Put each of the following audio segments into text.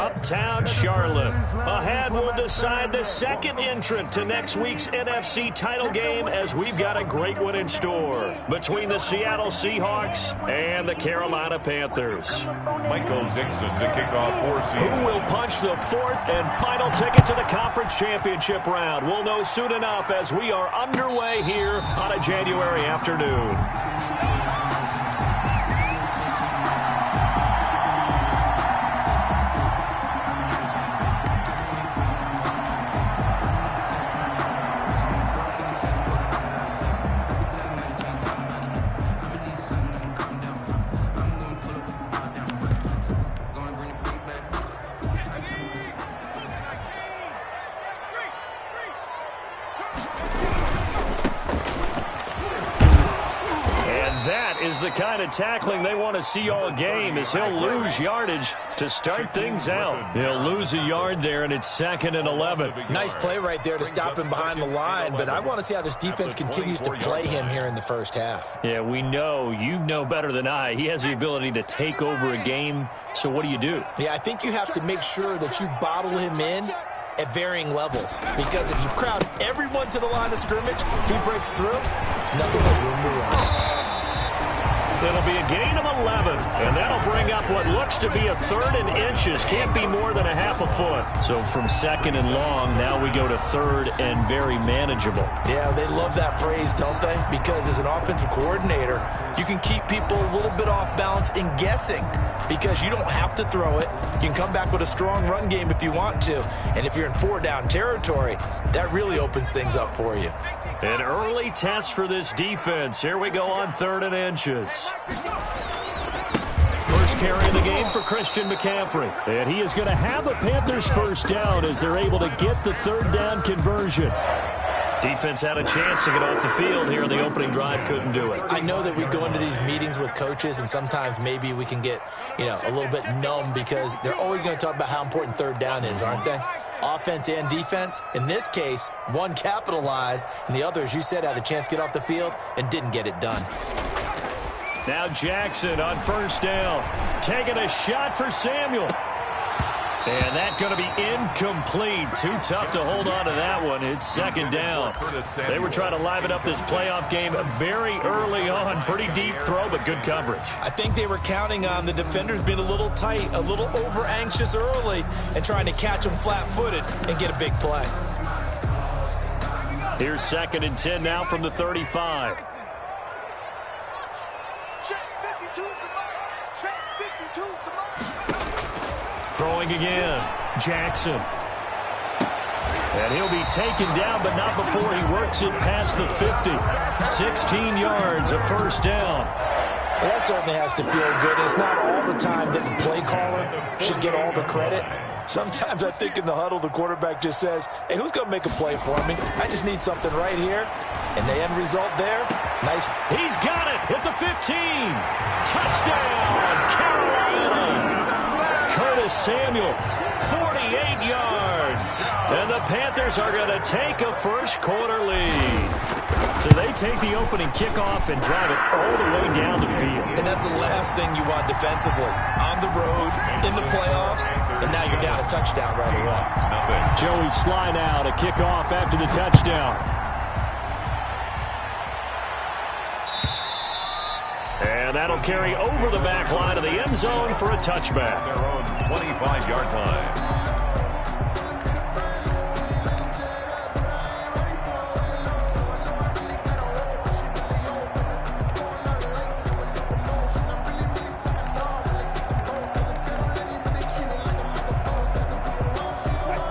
uptown Charlotte. Ahead, we'll decide the second entrant to next week's NFC title game, as we've got a great one in store between the Seattle Seahawks and the Carolina Panthers. Michael Dixon to kick off for Seattle. Who will punch the fourth and final ticket to the conference championship round? We'll know soon enough as we are underway here on a January afternoon. Is the kind of tackling they want to see all game, as he'll lose yardage to start things out. He'll lose a yard there, and it's 2nd and 11. Nice play right there to stop him behind the line, but I want to see how this defense continues to play him here in the first half. Yeah, we know. You know better than I. He has the ability to take over a game, so what do? Yeah, I think you have to make sure that you bottle him in at varying levels, because if you crowd everyone to the line of scrimmage, if he breaks through, there's nothing but room to run. It'll be a gain of 11, and that'll bring up what looks to be a 3rd and inches. Can't be more than a half a foot. So from 2nd and long, now we go to 3rd and very manageable. Yeah, they love that phrase, don't they? Because as an offensive coordinator, you can keep people a little bit off balance and guessing, because you don't have to throw it. You can come back with a strong run game if you want to. And if you're in 4-down territory, that really opens things up for you. An early test for this defense. Here we go on 3rd and inches. First carry in the game for Christian McCaffrey. And he is going to have a Panthers first down as they're able to get the 3rd down conversion. Defense had a chance to get off the field here in the opening drive, couldn't do it. I know that we go into these meetings with coaches, and sometimes maybe we can get, a little bit numb, because they're always going to talk about how important 3rd down is, aren't they? Offense and defense. In this case, one capitalized, and the other, as you said, had a chance to get off the field and didn't get it done. Now Jackson on first down, taking a shot for Samuel. And that's going to be incomplete. Too tough to hold on to that one. It's 2nd down. They were trying to liven up this playoff game very early on. Pretty deep throw, but good coverage. I think they were counting on the defenders being a little tight, a little over-anxious early, and trying to catch them flat-footed and get a big play. Here's 2nd and 10 now from the 35. Throwing again, Jackson. And he'll be taken down, but not before he works it past the 50. 16 yards, a first down. Well, that certainly has to feel good. It's not all the time that the play caller should get all the credit. Sometimes I think in the huddle, the quarterback just says, hey, who's going to make a play for me? I just need something right here. And the end result there, nice. He's got it at the 15. Touchdown, Carolina. Curtis Samuel, 48 yards. And the Panthers are going to take a first-quarter lead. So they take the opening kickoff and drive it all the way down the field. And that's the last thing you want defensively. On the road, in the playoffs, and now you're down a touchdown right away. Joey Sly now to kick off after the touchdown. And that'll carry over the back line of the end zone for a touchback. Their own 25-yard line.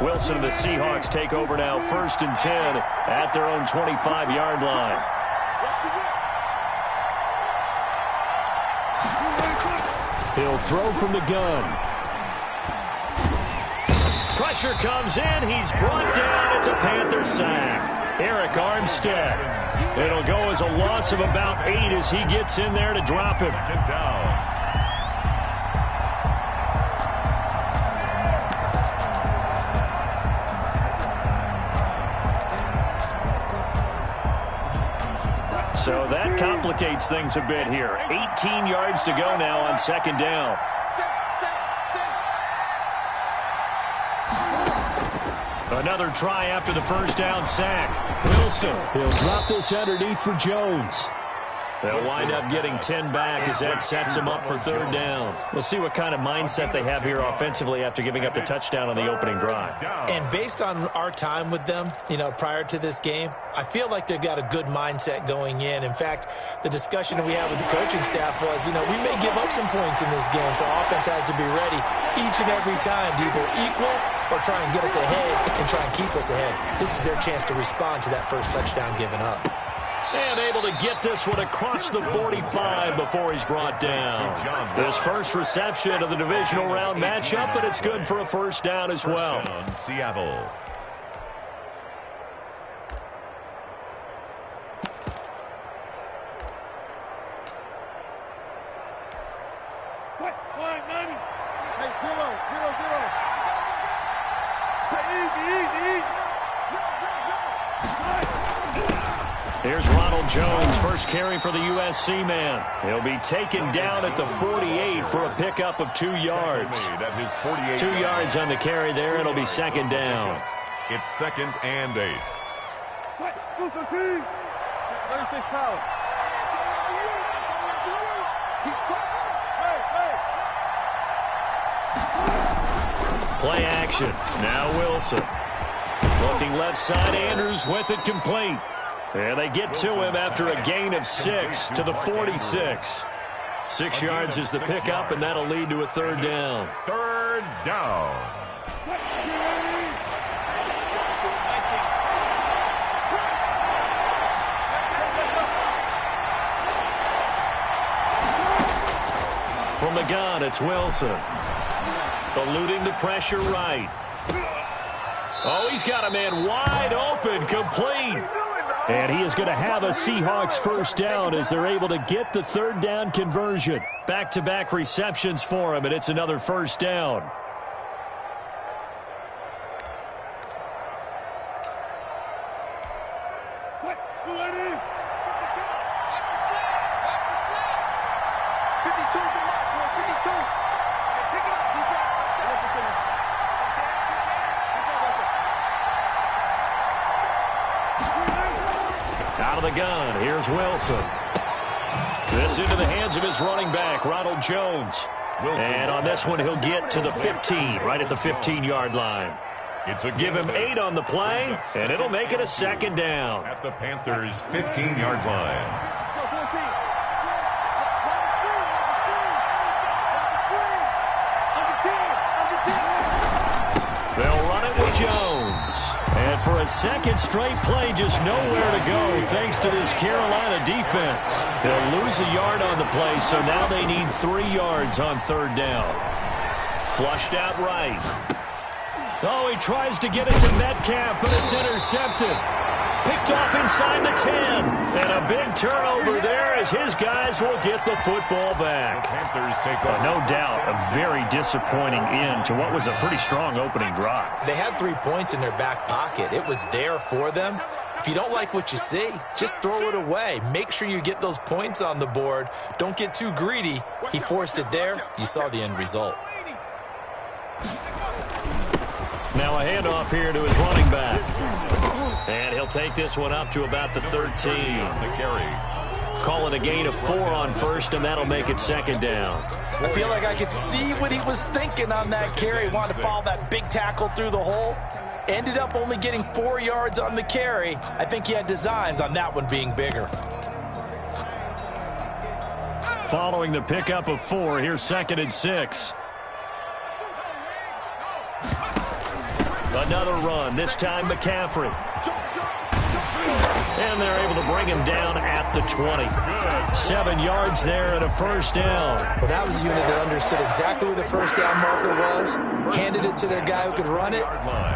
Wilson and the Seahawks take over now, 1st and 10 at their own 25-yard line. He'll throw from the gun. Pressure comes in. He's brought down. It's a Panther sack. Eric Armstead. It'll go as a loss of about 8 as he gets in there to drop him. Down. So that complicates things a bit here. 18 yards to go now on 2nd down. Another try after the first down sack. Wilson, he'll drop this underneath for Jones. They'll wind up getting 10 back as that sets them up for third down. We'll see what kind of mindset they have here offensively after giving up the touchdown on the opening drive. And based on our time with them, prior to this game, I feel like they've got a good mindset going in. In fact, the discussion that we had with the coaching staff was, we may give up some points in this game, so offense has to be ready each and every time to either equal or try and get us ahead and try and keep us ahead. This is their chance to respond to that first touchdown given up. And able to get this one across the 45 before he's brought down. This first reception of the divisional round matchup, but it's good for a first down as well. Seattle. Here's Ronald Jones, first carry for the USC man. He'll be taken down at the 48 for a pickup of 2 yards. 2 yards on the carry there. It'll be second down. It's 2nd and 8. Play action. Now Wilson. Looking left side, Andrews with it complete. And they get to him after a gain of 6 to the 46. 6 yards is the pickup, and that'll lead to a third down. Third down. From the gun, it's Wilson. Eluding the pressure right. Oh, he's got a man wide open, complete. And he is going to have a Seahawks first down as they're able to get the third down conversion. Back-to-back receptions for him, and it's another first down. Out of the gun, here's Wilson. This into the hands of his running back, Ronald Jones. And on this one, he'll get to the 15, right at the 15-yard line. Give him 8 on the play, and it'll make it a second down. At the Panthers' 15-yard line. They'll run it with Jones. And for a second straight play, just nowhere to go thanks to this Carolina defense. They'll lose a yard on the play, so now they need 3 yards on third down. Flushed out right. Oh, he tries to get it to Metcalf, but it's intercepted. Picked off inside the 10. And a big turnover there as his guys will get the football back. The Panthers take over. No doubt, a very disappointing end to what was a pretty strong opening drive. They had 3 points in their back pocket. It was there for them. If you don't like what you see, just throw it away. Make sure you get those points on the board. Don't get too greedy. He forced it there. You saw the end result. Now a handoff here to his running back. And he'll take this one up to about the 13. The carry. Call it a gain of 4 on first, and that'll make it second down. I feel like I could see what he was thinking on that carry. Wanted to follow that big tackle through the hole. Ended up only getting 4 yards on the carry. I think he had designs on that one being bigger. Following the pickup of 4, here's 2nd and 6. Another run, this time McCaffrey. And they're able to bring him down at the 20. 7 yards there and a first down. Well, that was a unit that understood exactly where the first down marker was, handed it to their guy who could run it,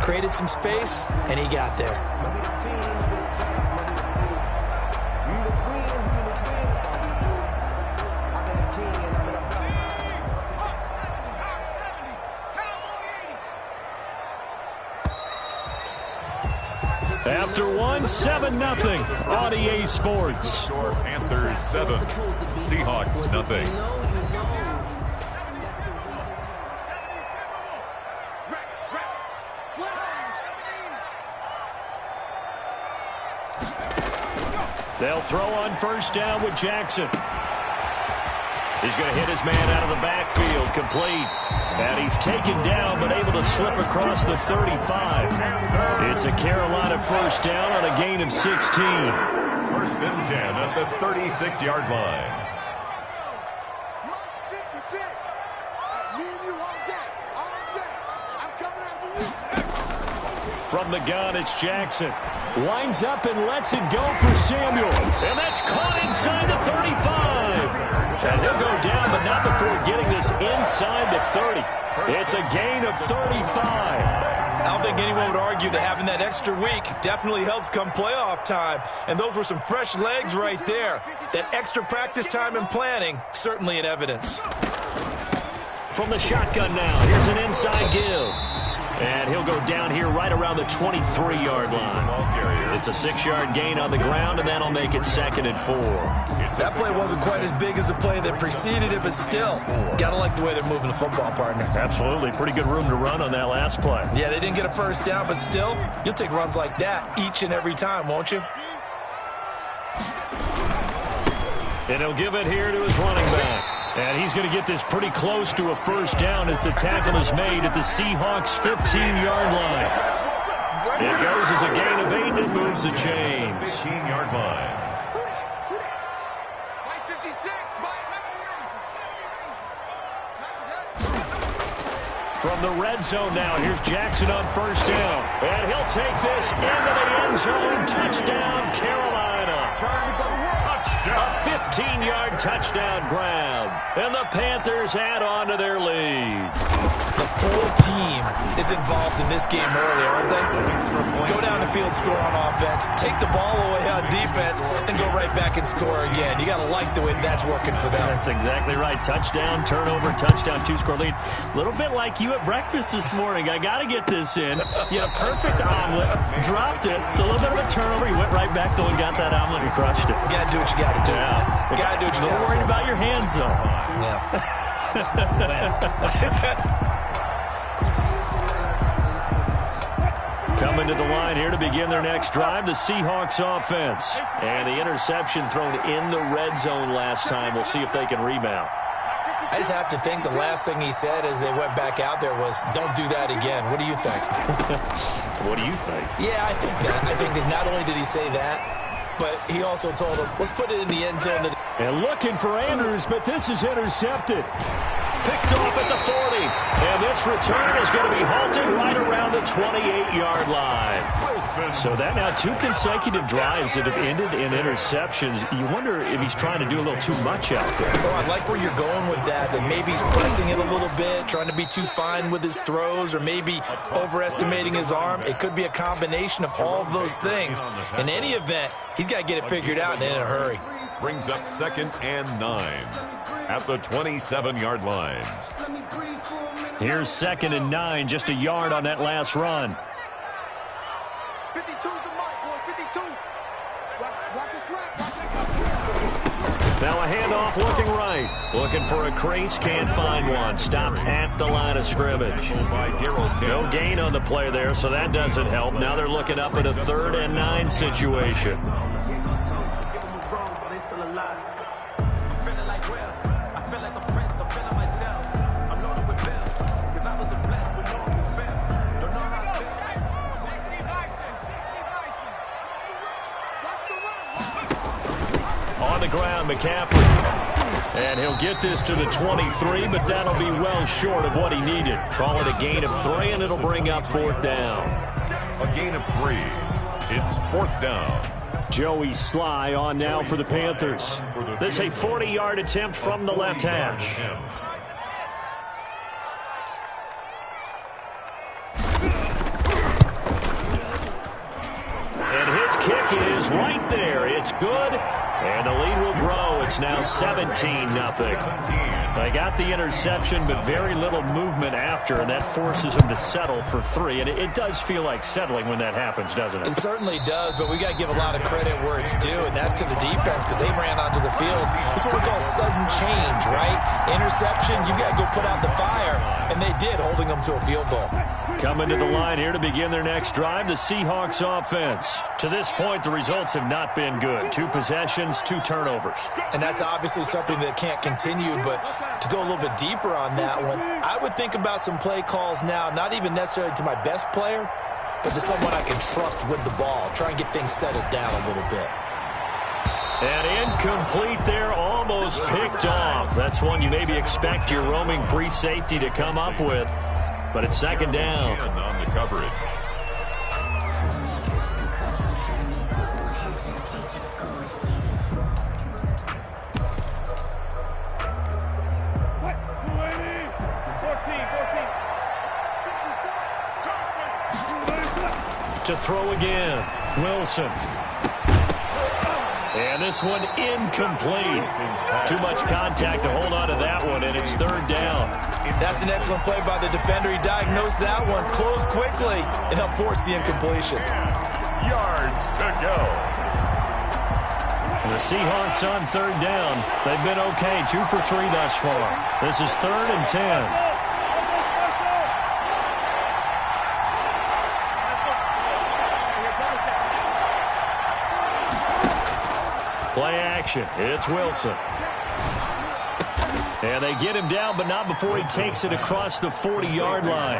created some space, and he got there. After one, 7-0 on EA Sports. Panthers 7, Seahawks nothing. They'll throw on first down with Jackson. He's going to hit his man out of the backfield, complete. And he's taken down, but able to slip across the 35. It's a Carolina first down on a gain of 16. First and 10 at the 36-yard line. From the gun, it's Jackson. Winds up and lets it go for Samuel. And that's caught inside the 35. And he'll go down, but not before getting this inside the 30. It's a gain of 35. I don't think anyone would argue that having that extra week definitely helps come playoff time. And those were some fresh legs right there. That extra practice time and planning, certainly in evidence. From the shotgun now, here's an inside give. And he'll go down here right around the 23-yard line. It's a 6-yard gain on the ground, and that'll make it 2nd and 4. That play wasn't quite as big as the play that preceded it, but still, gotta like the way they're moving the football, partner. Absolutely. Pretty good room to run on that last play. Yeah, they didn't get a first down, but still, you'll take runs like that each and every time, won't you? And he'll give it here to his running back. And he's going to get this pretty close to a first down as the tackle is made at the Seahawks' 15-yard line. It goes as a gain of 8 and it moves the chains. 15-yard line. From the red zone now, here's Jackson on first down. And he'll take this into the end zone. Touchdown, Carolina. A 15-yard touchdown grab. And the Panthers add on to their lead. The full team is involved in this game early, aren't they? Go down the field, score on offense, take the ball away on defense, and go right back and score again. You got to like the way that's working for them. That's exactly right. Touchdown, turnover, touchdown, 2-score lead. A little bit like you at breakfast this morning. I got to get this in. You had a perfect omelet, dropped it. It's a little bit of a turnover. You went right back though and got that omelet and crushed it. You got to do what you got to do. Yeah. Got to do what you got to do. Don't worry about your hands, though. Yeah. Coming to the line here to begin their next drive, the Seahawks offense. And the interception thrown in the red zone last time. We'll see if they can rebound. I just have to think the last thing he said as they went back out there was, don't do that again. What do you think? What do you think? Yeah, I think that. I think that not only did he say that, but he also told him, let's put it in the end zone. And looking for Andrews, but this is intercepted. Picked off at the 40. And this return is going to be halted right around the 28-yard line. So that now 2 consecutive drives that have ended in interceptions. You wonder if he's trying to do a little too much out there. Oh, I like where you're going with that maybe he's pressing it a little bit, trying to be too fine with his throws, or maybe overestimating his arm. It could be a combination of all of those things. In any event, he's got to get it figured out and in a hurry. Brings up 2nd and 9 at the 27-yard line. Here's 2nd and 9, just a yard on that last run. 52's the mark, boy, 52. Watch it slap. Now a handoff looking right. Looking for a crease, can't find one. Stopped at the line of scrimmage. No gain on the play there, so that doesn't help. Now they're looking up at a 3rd and 9 situation. On the ground, McCaffrey. And he'll get this to the 23, but that'll be well short of what he needed. Call it a gain of 3, and it'll bring up 4th down. A gain of 3. It's 4th down. Joey Sly on now for the Panthers. This is a 40-yard attempt from the left hash. And his kick is right there. It's good. And the lead will grow. It's now 17-0. They got the interception, but very little movement after, and that forces them to settle for 3. And it does feel like settling when that happens, doesn't it? It certainly does, but we got to give a lot of credit where it's due, and that's to the defense because they ran onto the field. It's what we call sudden change, right? Interception, you got to go put out the fire, and they did, holding them to a field goal. Coming to the line here to begin their next drive, the Seahawks offense. To this point, the results have not been good. 2 possessions, 2 turnovers. And that's obviously something that can't continue, but to go a little bit deeper on that one, I would think about some play calls now, not even necessarily to my best player, but to someone I can trust with the ball. Try and get things settled down a little bit. And incomplete there, almost picked off. That's one you maybe expect your roaming free safety to come up with. But it's second down. On the coverage. To throw again, Wilson. And this one incomplete. Too much contact to hold on to that one, and it's third down. That's an excellent play by the defender. He diagnosed that one, closed quickly, and helped force the incompletion. Yards to go. The Seahawks on third down. They've been okay, 2 for 3 thus far. This is 3rd and 10. Play action. It's Wilson. And they get him down, but not before he takes it across the 40-yard line.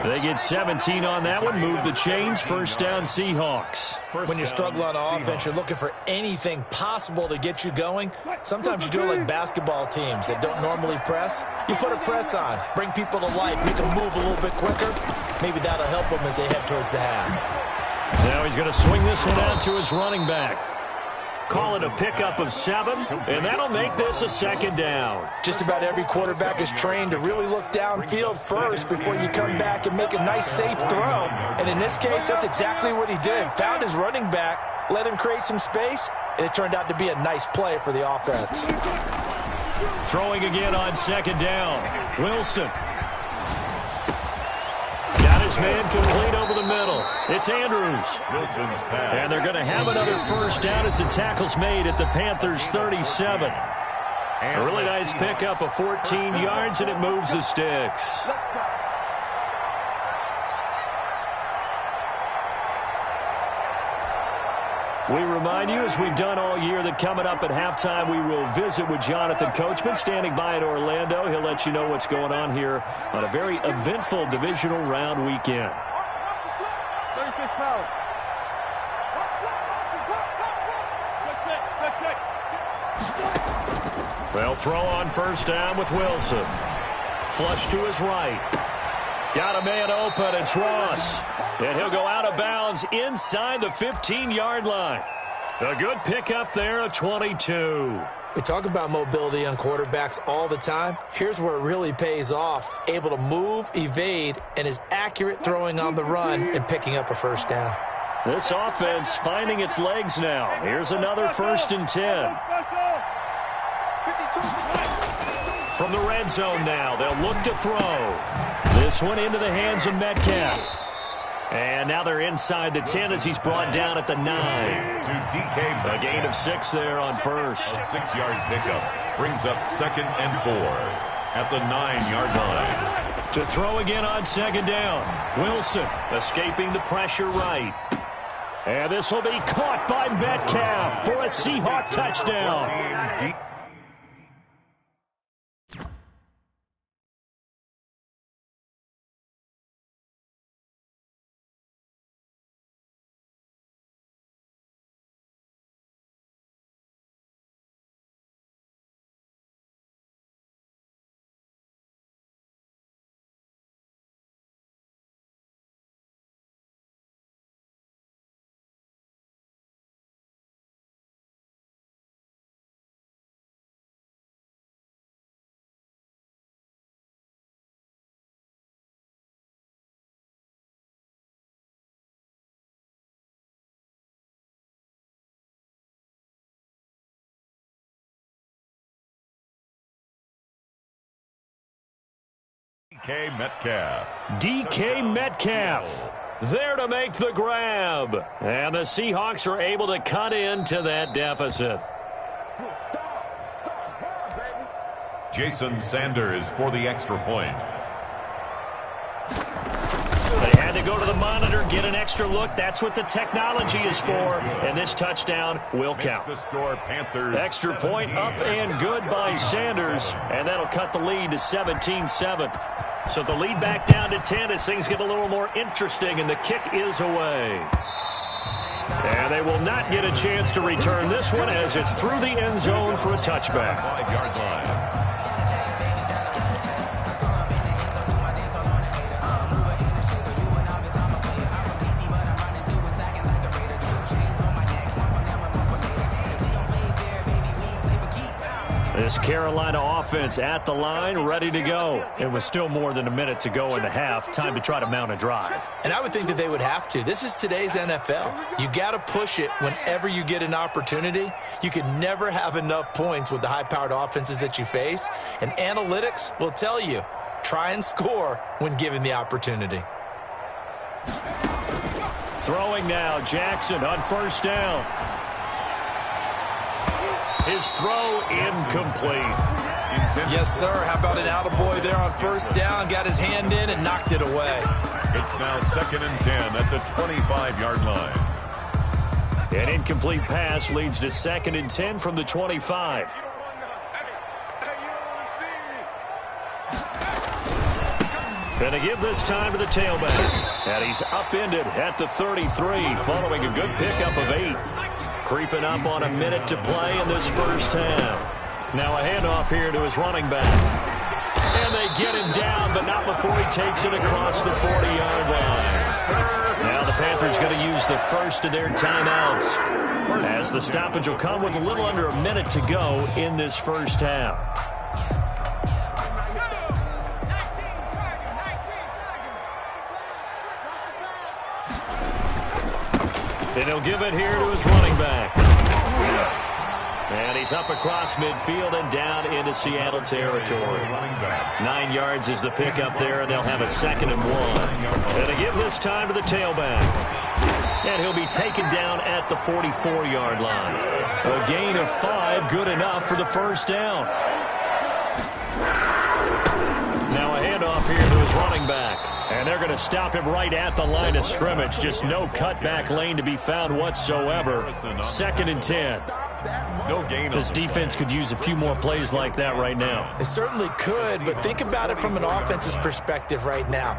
They get 17 on that one. Move the chains. First down, Seahawks. When you struggle on offense, you're looking for anything possible to get you going. Sometimes you do it like basketball teams that don't normally press. You put a press on, bring people to life, make them move a little bit quicker. Maybe that'll help them as they head towards the half. Now he's going to swing this one out to his running back. Call it a pickup of 7, and that'll make this a second down. Just about every quarterback is trained to really look downfield first before you come back and make a nice, safe throw. And in this case, that's exactly what he did. Found his running back, let him create some space, and it turned out to be a nice play for the offense. Throwing again on second down. Wilson. Got his man complete over the middle. It's Andrews. Wilson's pass. And they're going to have another first down as the tackle's made at the Panthers' 37. A really nice pickup of 14 yards, and it moves the sticks. We remind you, as we've done all year, that coming up at halftime, we will visit with Jonathan Coachman, standing by in Orlando. He'll let you know what's going on here on a very eventful divisional round weekend. 36 pounds. Well, throw on first down with Wilson. Flush to his right. Got a man open, it's Ross. And he'll go out of bounds inside the 15-yard line. A good pickup there, a 22. We talk about mobility on quarterbacks all the time. Here's where it really pays off. Able to move, evade, and is accurate throwing on the run and picking up a first down. This offense finding its legs now. Here's another 1st and 10. From the red zone now, they'll look to throw. This one into the hands of Metcalf. And now they're inside the 10 as he's brought down at the 9. To DK. A gain of 6 there on first. A 6-yard pickup brings up 2nd and 4 at the 9-yard line. To throw again on second down. Wilson escaping the pressure right. And this will be caught by Metcalf for a Seahawk touchdown. DK Metcalf. DK Metcalf there to make the grab. And the Seahawks are able to cut into that deficit. Jason Sanders for the extra point. go to the monitor, get an extra look. That's what the technology is for. And this touchdown will count. The score, Panthers. Extra point up and good by Sanders. And that'll cut the lead to 17-7. So the lead back down to 10 as things get a little more interesting, and the kick is away. And they will not get a chance to return this one as it's through the end zone for a touchback. 5-yard line. This Carolina offense at the line, ready to go. It was still more than a minute to go in the half. Time to try to mount a drive. And I would think that they would have to. This is today's NFL. You got to push it whenever you get an opportunity. You can never have enough points with the high-powered offenses that you face. And analytics will tell you, try and score when given the opportunity. Throwing now, Jackson on first down. His throw incomplete. Yes, sir. How about an attaboy there on first down? Got his hand in and knocked it away. It's now 2nd and 10 at the 25-yard line. An incomplete pass leads to 2nd and 10 from the 25. Gonna give this time to the tailback. And he's upended at the 33 following a good pickup of 8. Creeping up on a minute to play in this first half. Now a handoff here to his running back. And they get him down, but not before he takes it across the 40-yard line. Now the Panthers going to use the first of their timeouts, as the stoppage will come with a little under a minute to go in this first half. And he'll give it here to his running back. And he's up across midfield and down into Seattle territory. 9 yards is the pickup there, and they'll have a 2nd and 1. And they give this time to the tailback. And he'll be taken down at the 44-yard line. A gain of 5, good enough for the first down. Now a handoff here to his running back. And they're going to stop him right at the line of scrimmage. Just no cutback lane to be found whatsoever. 2nd and 10. No gain. This defense could use a few more plays like that right now. It certainly could, but think about it from an offense's perspective right now.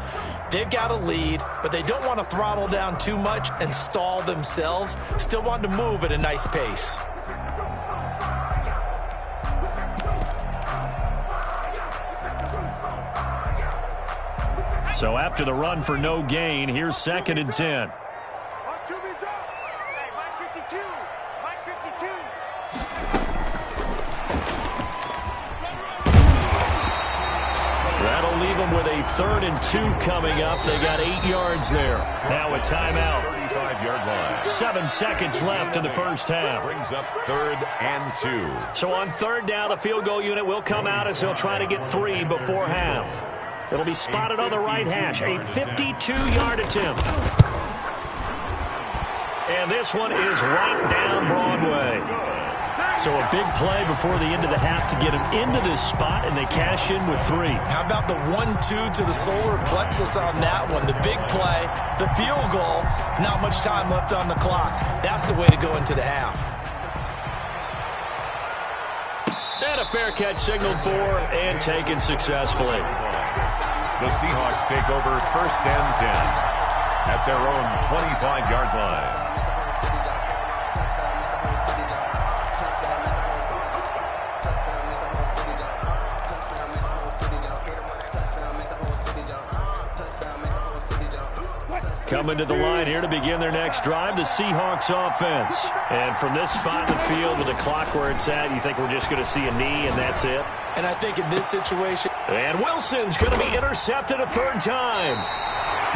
They've got a lead, but they don't want to throttle down too much and stall themselves. Still want to move at a nice pace. So after the run for no gain, here's 2nd and 10. That'll leave them with a 3rd and 2 coming up. They got 8 yards there. Now a timeout. 35-yard line. 7 seconds left in the first half. Brings up 3rd and 2. So on 3rd down, the field goal unit will come out as they'll try to get 3 before half. It'll be spotted on the right hash. A 52-yard attempt. And this one is right down Broadway. So a big play before the end of the half to get him into this spot, and they cash in with 3. How about the 1-2 to the solar plexus on that one? The big play, the field goal, not much time left on the clock. That's the way to go into the half. And a fair catch signaled for and taken successfully. The Seahawks take over 1st and 10 at their own 25-yard line. Coming to the line here to begin their next drive, the Seahawks offense. And from this spot in the field with the clock where it's at, you think we're just going to see a knee and that's it? And I think in this situation... And Wilson's going to be intercepted a 3rd time.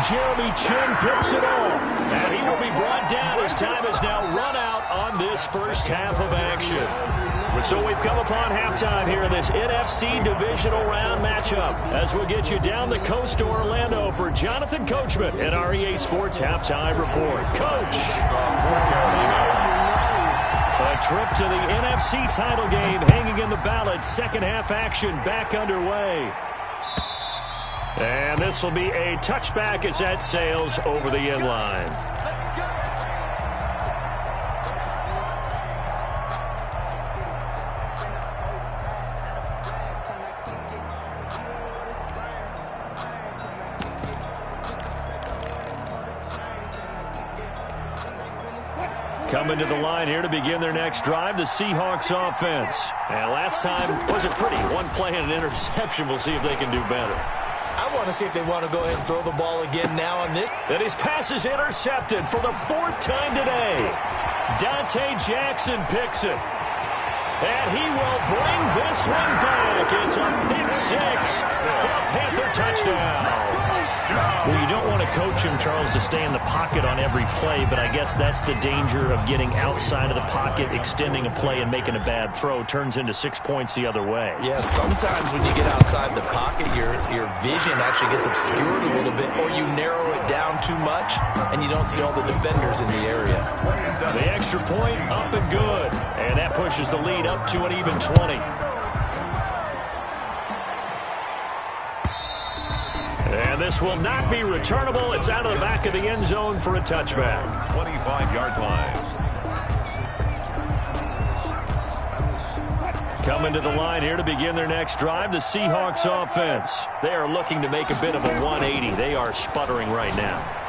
Jeremy Chin picks it off. And he will be brought down as time is now run out on this first half of action. So we've come upon halftime here in this NFC Divisional Round matchup as we'll get you down the coast to Orlando for Jonathan Coachman at our EA Sports Halftime Report. Coach! A trip to the NFC title game hanging in the balance. Second half action back underway. And this will be a touchback as that sails over the end line. Coming to the line here to begin their next drive, the Seahawks offense. And last time wasn't pretty. One play and an interception. We'll see if they can do better. I want to see if they want to go ahead and throw the ball again now on this. And his pass is intercepted for the 4th time today. Dante Jackson picks it. And he will bring this one back. It's a pick 6 for a Panther touchdown. Well, you don't want to coach him, Charles, to stay in the pocket on every play, but I guess that's the danger of getting outside of the pocket, extending a play, and making a bad throw. Turns into 6 points the other way. Yeah, sometimes when you get outside the pocket, your vision actually gets obscured a little bit, or you narrow it down too much, and you don't see all the defenders in the area. The extra point up and good, and that pushes the lead up to an even 20. And this will not be returnable. It's out of the back of the end zone for a touchback. 25-yard line. Coming to the line here to begin their next drive, the Seahawks offense. They are looking to make a bit of a 180. They are sputtering right now.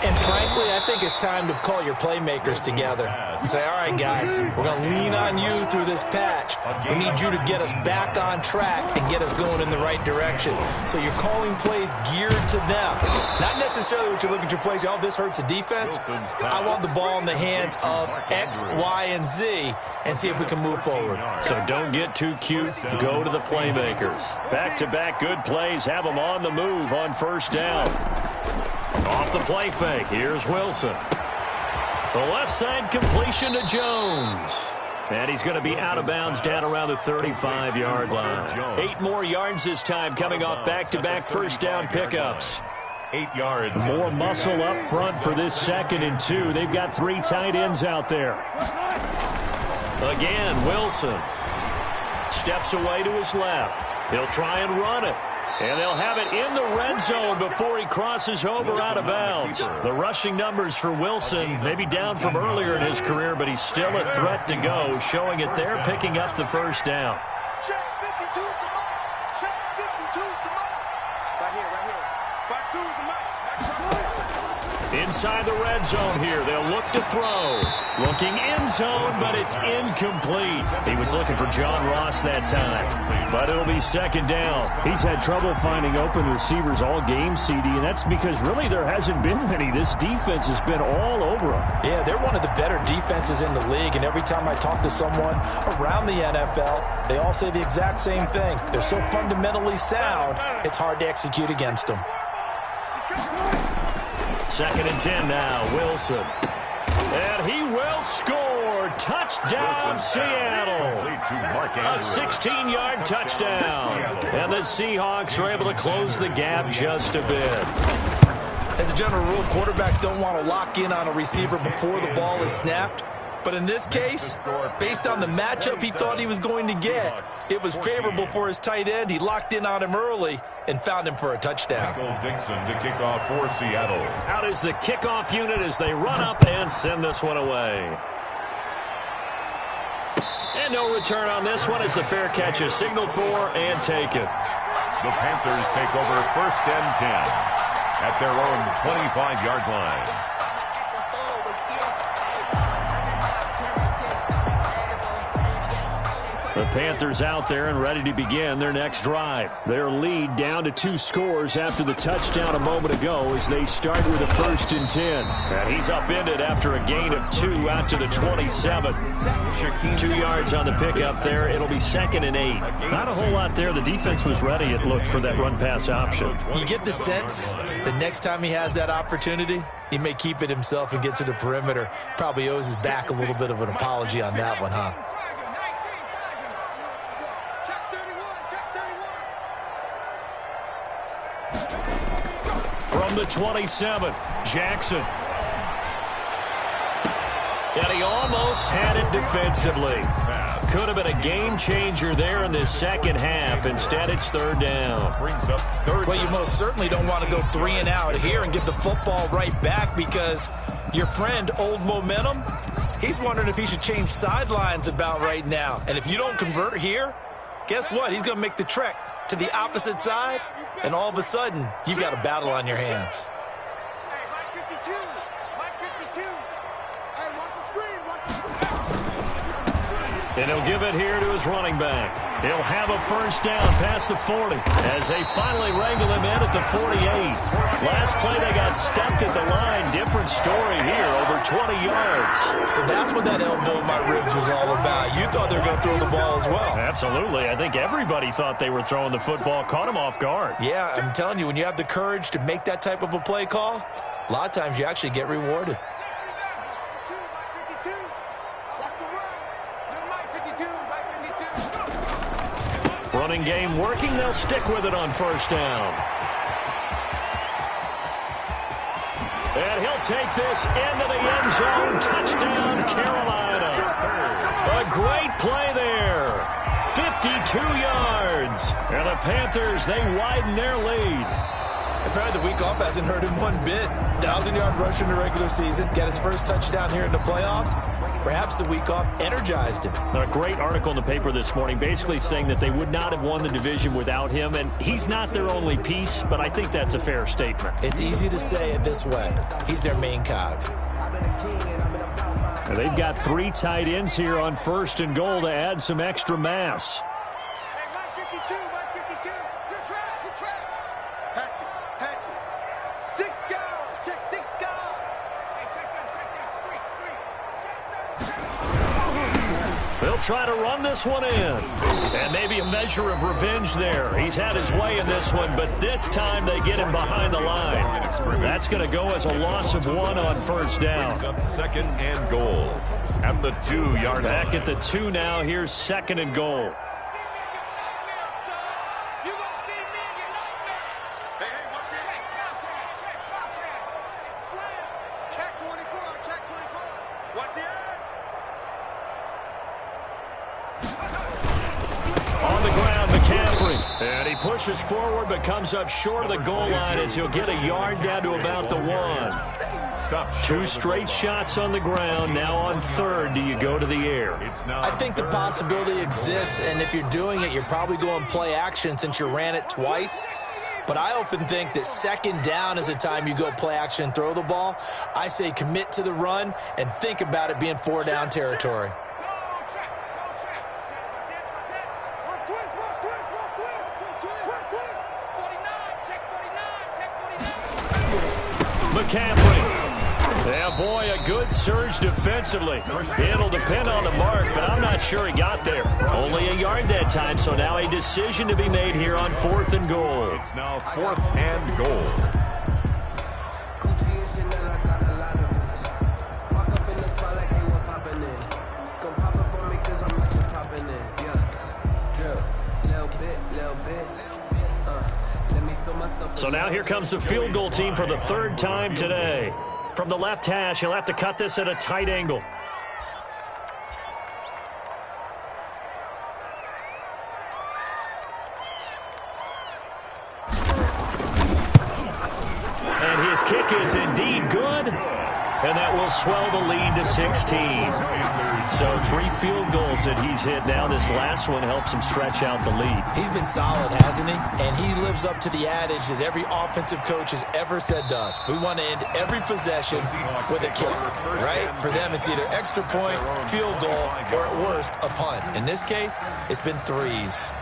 And frankly, I think it's time to call your playmakers together and say, all right, guys, we're going to lean on you through this patch. We need you to get us back on track and get us going in the right direction. So you're calling plays geared to them. Not necessarily what you look at your plays, oh, this hurts the defense. I want the ball in the hands of X, Y, and Z and see if we can move forward. So don't get too cute. Go to the playmakers. Back-to-back good plays. Have them on the move on first down. Off the play fake, here's Wilson. The left side completion to Jones. And he's going to be out of bounds down around the 35-yard line. 8 more yards this time coming off back-to-back first down pickups. 8 yards. More muscle up front for this 2nd and 2. They've got 3 tight ends out there. Again, Wilson steps away to his left. He'll try and run it. And they'll have it in the red zone before he crosses over out of bounds. The rushing numbers for Wilson may be down from earlier in his career, but he's still a threat to go, showing it there, picking up the first down. Check 52's the mark. Check 52's the mark. Right here. 52's the mark. Inside the red zone here, they'll look to throw. Looking end zone, but it's incomplete. He was looking for John Ross that time, but it'll be 2nd down. He's had trouble finding open receivers all game, CD, and that's because really there hasn't been many. This defense has been all over them. Yeah, they're one of the better defenses in the league, and every time I talk to someone around the NFL, they all say the exact same thing. They're so fundamentally sound, it's hard to execute against them. 2nd and 10 now, Wilson. And he will score. Touchdown, Seattle. A 16-yard touchdown. And the Seahawks are able to close the gap just a bit. As a general rule, quarterbacks don't want to lock in on a receiver before the ball is snapped. But in this case, based on the matchup he thought he was going to get, it was favorable for his tight end. He locked in on him early and found him for a touchdown. Michael Dixon to kick off for Seattle. Out is the kickoff unit as they run up and send this one away. And no return on this one as the fair catch is signaled for and taken. The Panthers take over 1st and 10 at their own 25-yard line. The Panthers out there and ready to begin their next drive. Their lead down to 2 scores after the touchdown a moment ago as they start with a 1st and 10. And he's upended after a gain of 2 out to the 27. 2 yards on the pickup there. It'll be 2nd and 8. Not a whole lot there. The defense was ready, it looked, for that run-pass option. You get the sense that next time he has that opportunity, he may keep it himself and get to the perimeter. Probably owes his back a little bit of an apology on that one, huh? From the 27, Jackson. And he almost had it defensively. could have been a game changer there in this second half. Instead, it's third down. Brings up third. Well, you most certainly don't want to go 3 and out here and get the football right back, because your friend, Old Momentum, he's wondering if he should change sidelines about right now. And if you don't convert here, guess what? He's going to make the trek to the opposite side, and all of a sudden, you've got a battle on your hands. And he'll give it here to his running back. He'll have a first down past the 40 as they finally wrangle him in at the 48. Last play, they got stuffed at the line. Different story here, over 20 yards. So that's what that elbow in my ribs was all about. You thought they were going to throw the ball as well. Absolutely. I think everybody thought they were throwing the football, caught him off guard. Yeah, I'm telling you, when you have the courage to make that type of a play call, a lot of times you actually get rewarded. Running game working. They'll stick with it on first down. And he'll take this into the end zone. Touchdown, Carolina. A great play there. 52 yards. And the Panthers, they widen their lead. Apparently the week off hasn't hurt him one bit. 1,000-yard rusher in the regular season. Got his first touchdown here in the playoffs. Perhaps the week off energized him. A great article in the paper this morning basically saying that they would not have won the division without him. And he's not their only piece, but I think that's a fair statement. It's easy to say it this way. He's their main cog. And they've got 3 tight ends here on first and goal to add some extra mass. They'll try to run this one in. And maybe a measure of revenge there. He's had his way in this one, but this time they get him behind the line. That's going to go as a loss of 1 on first down. Up second and goal at the 2-yard line. Back at the 2 now. Here's second and goal. And he pushes forward but comes up short of the goal line as he'll get a yard down to about the 1. 2 straight shots on the ground. Now on third, do you go to the air? I think the possibility exists, and if you're doing it, you're probably going play action since you ran it twice. But I often think that second down is the time you go play action and throw the ball. I say commit to the run and think about it being 4-down territory. McCaffrey. Yeah, boy, a good surge defensively. It'll depend on the mark, but I'm not sure he got there. Only a yard that time, so now a decision to be made here on 4th and goal. It's now 4th and goal. So now here comes the field goal team for the 3rd time today. From the left hash, he'll have to cut this at a tight angle. And his kick is indeed good. And that will swell the lead to 16. So 3 field goals that he's hit now. This last one helps him stretch out the lead. He's been solid, hasn't he? And he lives up to the adage that every offensive coach has ever said to us. We want to end every possession with a kick, right? For them, it's either extra point, field goal, or at worst, a punt. In this case, it's been 3s.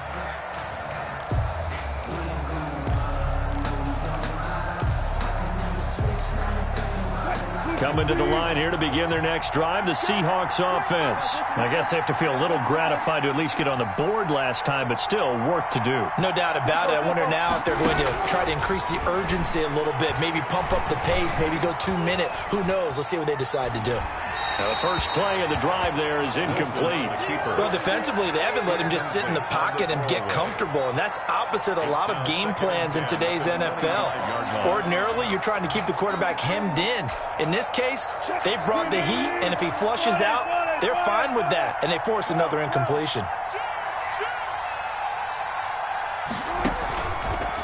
Coming to the line here to begin their next drive, the Seahawks offense. I guess they have to feel a little gratified to at least get on the board last time, but still work to do. No doubt about it. I wonder now if they're going to try to increase the urgency a little bit, maybe pump up the pace, maybe go 2-minute. Who knows? Let's see what they decide to do. Now the first play of the drive there is incomplete. Well, defensively, they haven't let him just sit in the pocket and get comfortable, and that's opposite a lot of game plans in today's NFL. Ordinarily, you're trying to keep the quarterback hemmed in. In this case, they brought the heat, and if he flushes out, they're fine with that, and they force another incompletion.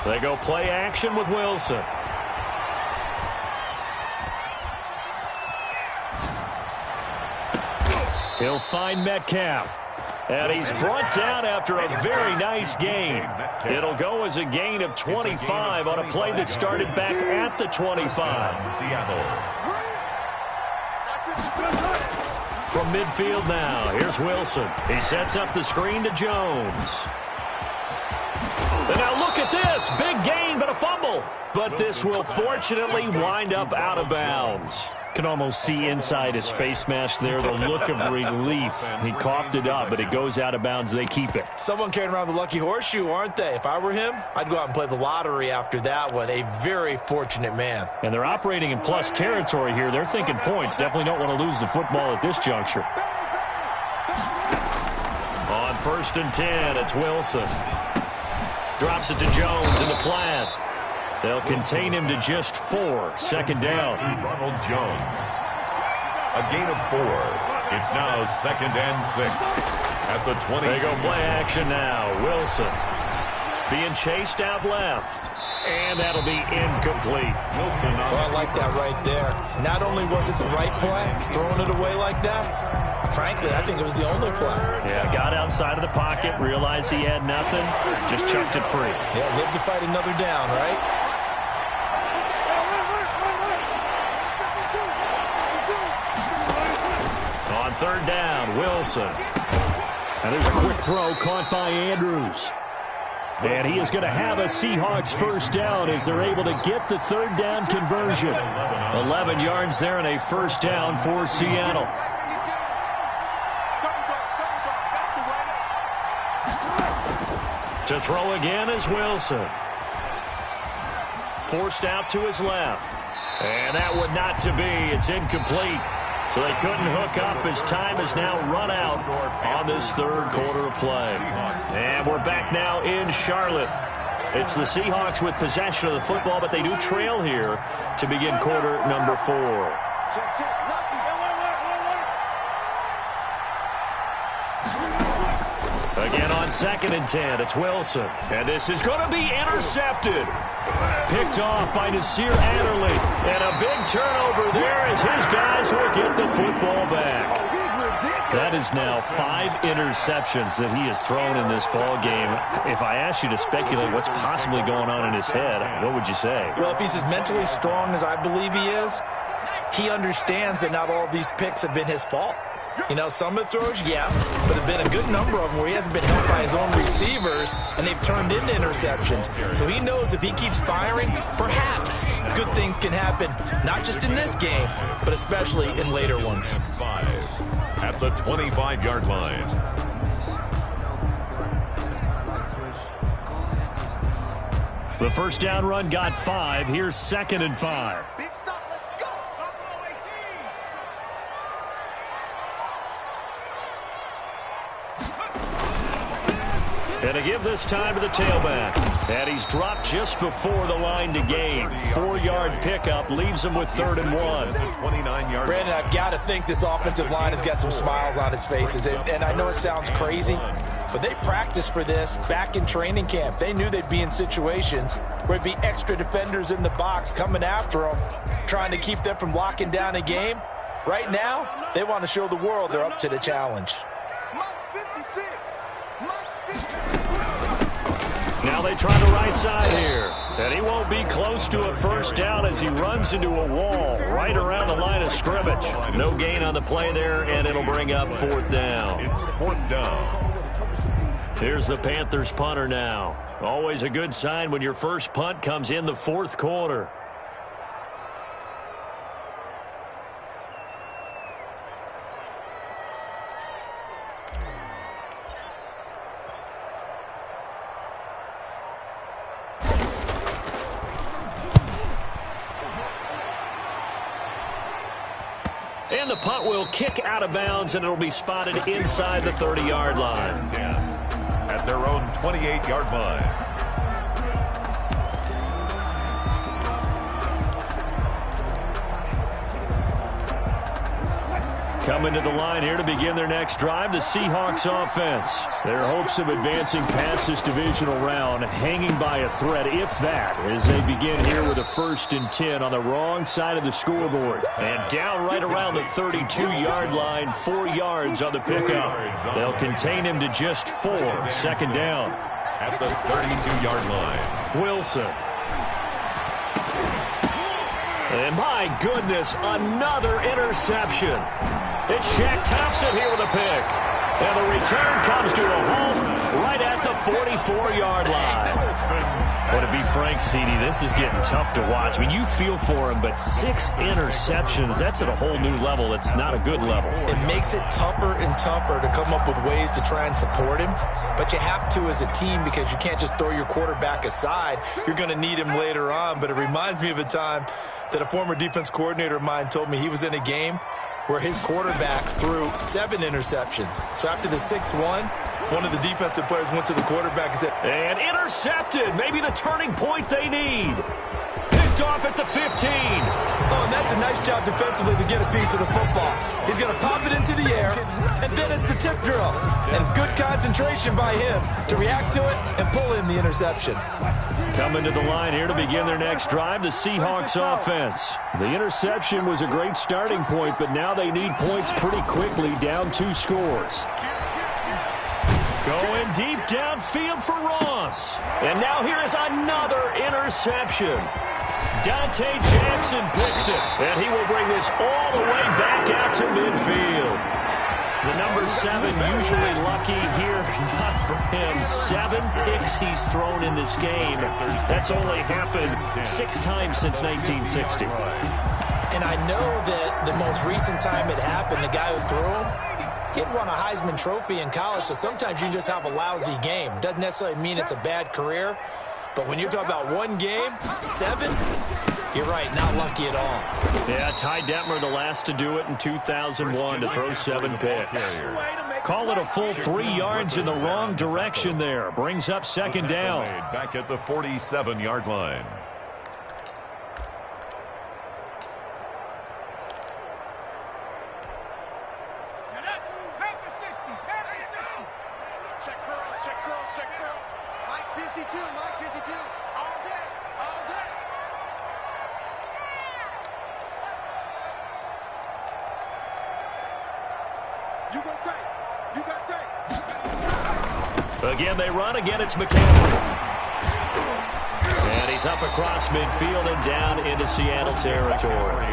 They go play action with Wilson. He'll find Metcalf. And he's brought down after a very nice gain. It'll go as a gain of 25 on a play that started back at the 25. From midfield now, here's Wilson. He sets up the screen to Jones. And now look at this. Big gain, but a fumble. But this will fortunately wind up out of bounds. Can almost see inside his face mask there, the look of relief. He coughed it up, but it goes out of bounds. They keep it. Someone carrying around the lucky horseshoe, aren't they? If I were him, I'd go out and play the lottery after that one. A very fortunate man. And they're operating in plus territory here. They're thinking points. Definitely don't want to lose the football at this juncture. On 1st and 10, it's Wilson. Drops it to Jones in the flat. They'll contain him to just 4. 2nd down. Ronald Jones. A gain of 4. It's now 2nd and 6. At the 20. They go play action now. Wilson being chased out left. And that'll be incomplete. Wilson. Well, I like that right there. Not only was it the right play, throwing it away like that, frankly, I think it was the only play. Yeah, got outside of the pocket, realized he had nothing, just chucked it free. Yeah, live to fight another down, right? On 3rd down, Wilson. And there's a quick throw caught by Andrews. And he is going to have a Seahawks 1st down as they're able to get the 3rd down conversion. 11 yards there and a 1st down for Seattle. To throw again is Wilson. Forced out to his left. And that would not to be. It's incomplete. So they couldn't hook up as time is now run out on this 3rd quarter of play. And we're back now in Charlotte. It's the Seahawks with possession of the football, but they do trail here to begin quarter number 4. Again on 2nd and 10, it's Wilson. And this is going to be intercepted. Picked off by Nasir Adderley. And a big turnover there as his guys will get the football back. That is now 5 interceptions that he has thrown in this ball game. If I asked you to speculate what's possibly going on in his head, what would you say? Well, if he's as mentally strong as I believe he is, he understands that not all of these picks have been his fault. You know, some of the throws, yes, but there have been a good number of them where he hasn't been helped by his own receivers, and they've turned into interceptions. So he knows if he keeps firing, perhaps good things can happen, not just in this game, but especially in later ones. 5 at the 25-yard line. The 1st down run got 5. Here's 2nd and 5. Big stop, let's go. And to give this time to the tailback. And he's dropped just before the line to gain. 4-yard pickup leaves him with 3rd and 1. 29-yard. Brandon, I've got to think this offensive line has got some smiles on its faces. And I know it sounds crazy, but they practiced for this back in training camp. They knew they'd be in situations where it'd be extra defenders in the box coming after them, trying to keep them from locking down a game. Right now, they want to show the world they're up to the challenge. Now they try the right side here. And he won't be close to a 1st down as he runs into a wall right around the line of scrimmage. No gain on the play there, and it'll bring up 4th down. It's 4th down. Here's the Panthers punter now. Always a good sign when your first punt comes in the 4th quarter. And the punt will kick out of bounds, and it'll be spotted inside the 30-yard line. At their own 28-yard line. Coming to the line here to begin their next drive, the Seahawks offense. Their hopes of advancing past this divisional round hanging by a thread, if that, as they begin here with a 1st and 10 on the wrong side of the scoreboard. And down right around the 32-yard line, 4 yards on the pickup. They'll contain him to just 4, 2nd down. At the 32-yard line, Wilson. And my goodness, another interception. It's Shaq Thompson here with a pick. And the return comes to a home right at the 44-yard line. Well, to be frank, CD, this is getting tough to watch. I mean, you feel for him, but 6 interceptions, that's at a whole new level. It's not a good level. It makes it tougher and tougher to come up with ways to try and support him. But you have to as a team because you can't just throw your quarterback aside. You're going to need him later on. But it reminds me of a time that a former defense coordinator of mine told me he was in a game where his quarterback threw 7 interceptions. So after the 6-1, one of the defensive players went to the quarterback and said, and intercepted, maybe the turning point they need. Picked off at the 15. Oh, and that's a nice job defensively to get a piece of the football. He's going to pop it into the air, and then it's the tip drill. And good concentration by him to react to it and pull in the interception. Coming to the line here to begin their next drive, the Seahawks offense. The interception was a great starting point, but now they need points pretty quickly, down 2 scores. Going deep downfield for Ross. And now here is another interception. Dante Jackson picks it, and he will bring this all the way back out to midfield. The number 7 usually lucky here, not for him. 7 picks he's thrown in this game. That's only happened 6 times since 1960. And I know that the most recent time it happened, the guy who threw him, he'd won a Heisman Trophy in college, so sometimes you just have a lousy game. Doesn't necessarily mean it's a bad career, but when you're talking about 1 game, 7, you're right, not lucky at all. Yeah, Ty Detmer, the last to do it in 2001, to throw 7 picks. Call it a full 3 yards in the wrong direction there. Brings up 2nd down. Back at the 47-yard line. Again, they run. Again, it's McCaffrey. And he's up across midfield and down into Seattle territory.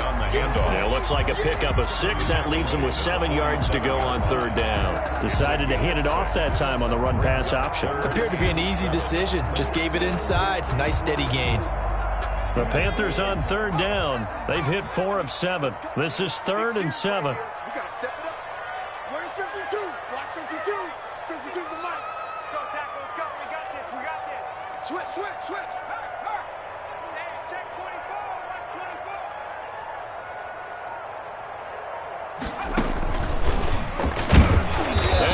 It looks like a pickup of 6. That leaves him with 7 yards to go on 3rd down. Decided to hit it off that time on the run-pass option. Appeared to be an easy decision. Just gave it inside. Nice steady gain. The Panthers on 3rd down. They've hit 4 of 7. This is 3rd and 7. We got to step it up. Where's 52? Block 52. 52's the mic. Let's go, tackle. Let's go. We got this. We got this. Switch. Hey, check 24. Watch 24.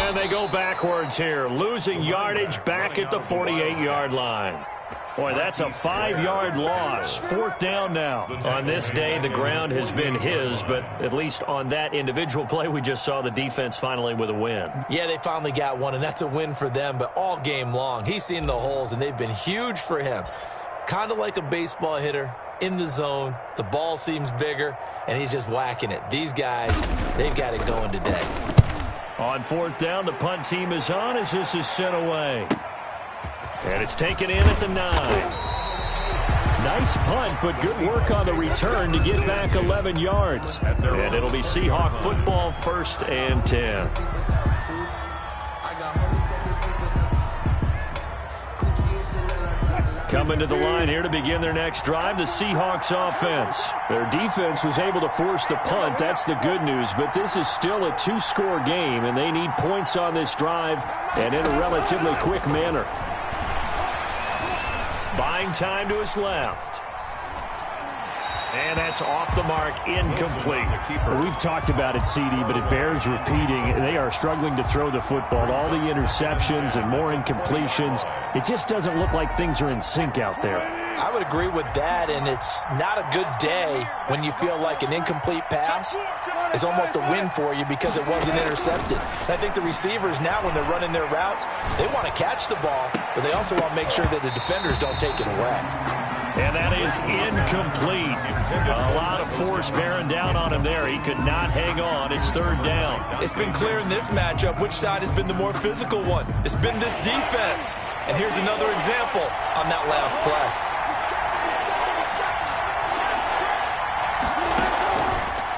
And they go backwards here, losing yardage back at the 48-yard line. Boy, that's a 5-yard loss. 4th down now. On this day, the ground has been his, but at least on that individual play, we just saw the defense finally with a win. Yeah, they finally got one, and that's a win for them, but all game long, he's seen the holes, and they've been huge for him. Kind of like a baseball hitter in the zone. The ball seems bigger, and he's just whacking it. These guys, they've got it going today. On 4th down, the punt team is on as this is sent away. And it's taken in at the 9. Nice punt, but good work on the return to get back 11 yards. And it'll be Seahawk football, 1st and 10. Coming to the line here to begin their next drive, the Seahawks offense. Their defense was able to force the punt. That's the good news, but this is still a 2-score game, and they need points on this drive and in a relatively quick manner. Buying time to his left. And that's off the mark, incomplete. We've talked about it, CD, but it bears repeating. They are struggling to throw the football. All the interceptions and more incompletions. It just doesn't look like things are in sync out there. I would agree with that, and it's not a good day when you feel like an incomplete pass is almost a win for you because it wasn't intercepted. And I think the receivers now, when they're running their routes, they want to catch the ball, but they also want to make sure that the defenders don't take it away. And that is incomplete. A lot of force bearing down on him there. He could not hang on. It's third down. It's been clear in this matchup which side has been the more physical one. It's been this defense. And here's another example on that last play.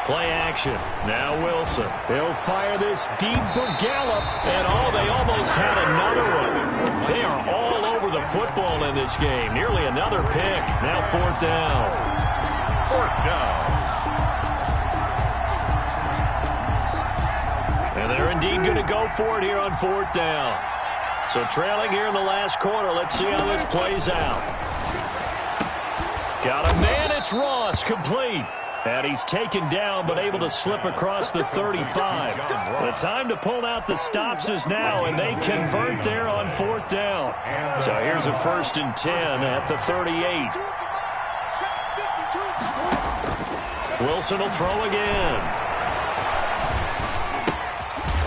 Play action. Now Wilson. He'll fire this deep for Gallup. And they almost had another one. They are all over the football in this game. Nearly another pick. Now fourth down. Fourth down. And they're indeed going to go for it here on fourth down. So trailing here in the last quarter. Let's see how this plays out. Got a man. It's Ross. Complete. And he's taken down, but able to slip across the 35. The time to pull out the stops is now, and they convert there on fourth down. So here's a 1st and 10 at the 38. Wilson will throw again.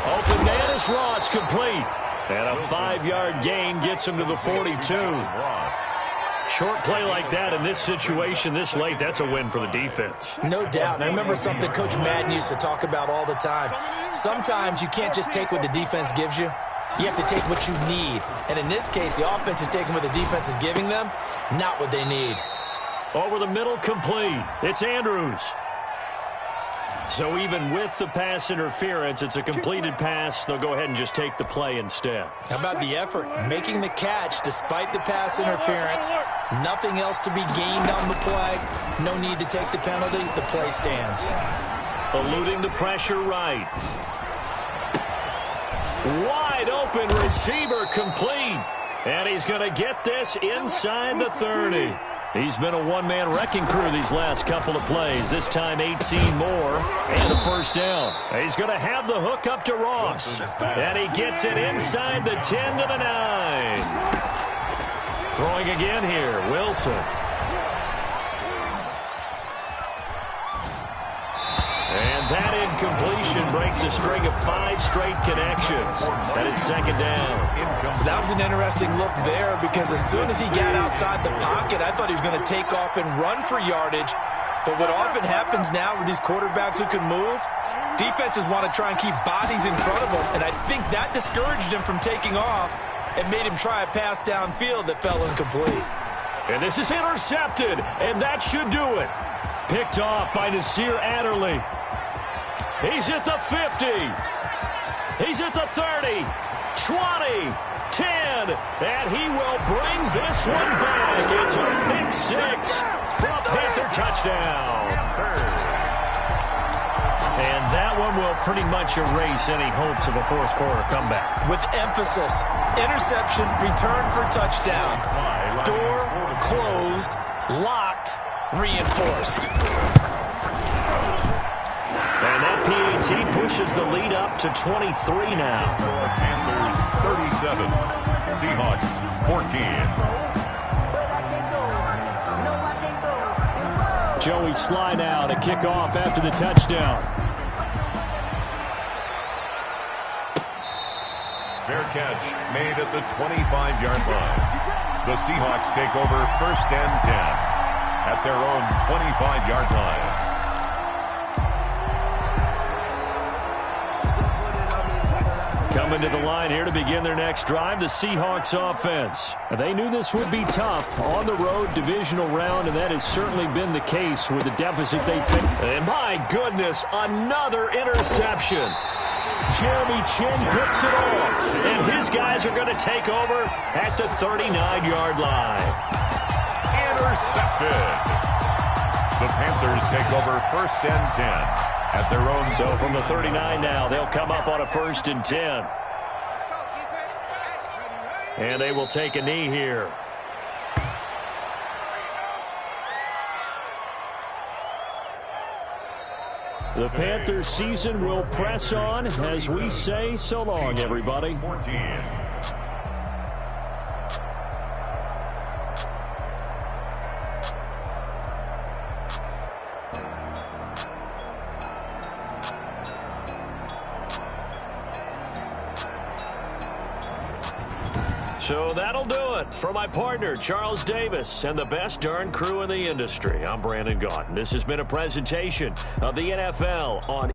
Open man is Ross, complete. And a 5-yard gain gets him to the 42. Short play like that in this situation this late, that's a win for the defense. No doubt. And I remember something Coach Madden used to talk about all the time. Sometimes you can't just take what the defense gives you. You have to take what you need. And in this case, the offense is taking what the defense is giving them, not what they need. Over the middle, complete. It's Andrews. So even with the pass interference, it's a completed pass. They'll go ahead and just take the play instead. How about the effort? Making the catch despite the pass interference. Nothing else to be gained on the play. No need to take the penalty. The play stands. Eluding the pressure right. Wide open receiver, complete. And he's going to get this inside the 30. He's been a one-man wrecking crew these last couple of plays. This time 18 more and a first down. He's going to have the hook up to Ross. And he gets it inside the 10 to the 9. Throwing again here, Wilson. And that incompletion breaks a string of 5 straight connections. And it's second down. That was an interesting look there because as soon as he got outside the pocket, I thought he was going to take off and run for yardage. But what often happens now with these quarterbacks who can move, defenses want to try and keep bodies in front of them. And I think that discouraged him from taking off and made him try a pass downfield that fell incomplete. And this is intercepted, and that should do it. Picked off by Nasir Adderley. He's at the 50. He's at the 30, 20, 10, and he will bring this one back. It's a pick 6 for a Panther touchdown. And that one will pretty much erase any hopes of a fourth quarter comeback. With emphasis, interception, return for touchdown. Door closed, locked, reinforced. And that PAT pushes the lead up to 23 now. Panthers 37, Seahawks 14. Joey Sly now to kick off after the touchdown. Fair catch made at the 25-yard line. The Seahawks take over 1st and 10 at their own 25-yard line. Coming to the line here to begin their next drive, the Seahawks offense. They knew this would be tough on the road, divisional round, and that has certainly been the case with the deficit they faced. And my goodness, another interception. Jeremy Chin picks it off, and his guys are going to take over at the 39-yard line. Intercepted. The Panthers take over 1st and 10. At their own. So from the 39 now, they'll come up on a 1st and 10. And they will take a knee here. The Panthers season will press on as we say so long, everybody. 14. So that'll do it. For my partner, Charles Davis, and the best darn crew in the industry, I'm Brandon Gaudin. This has been a presentation of the NFL on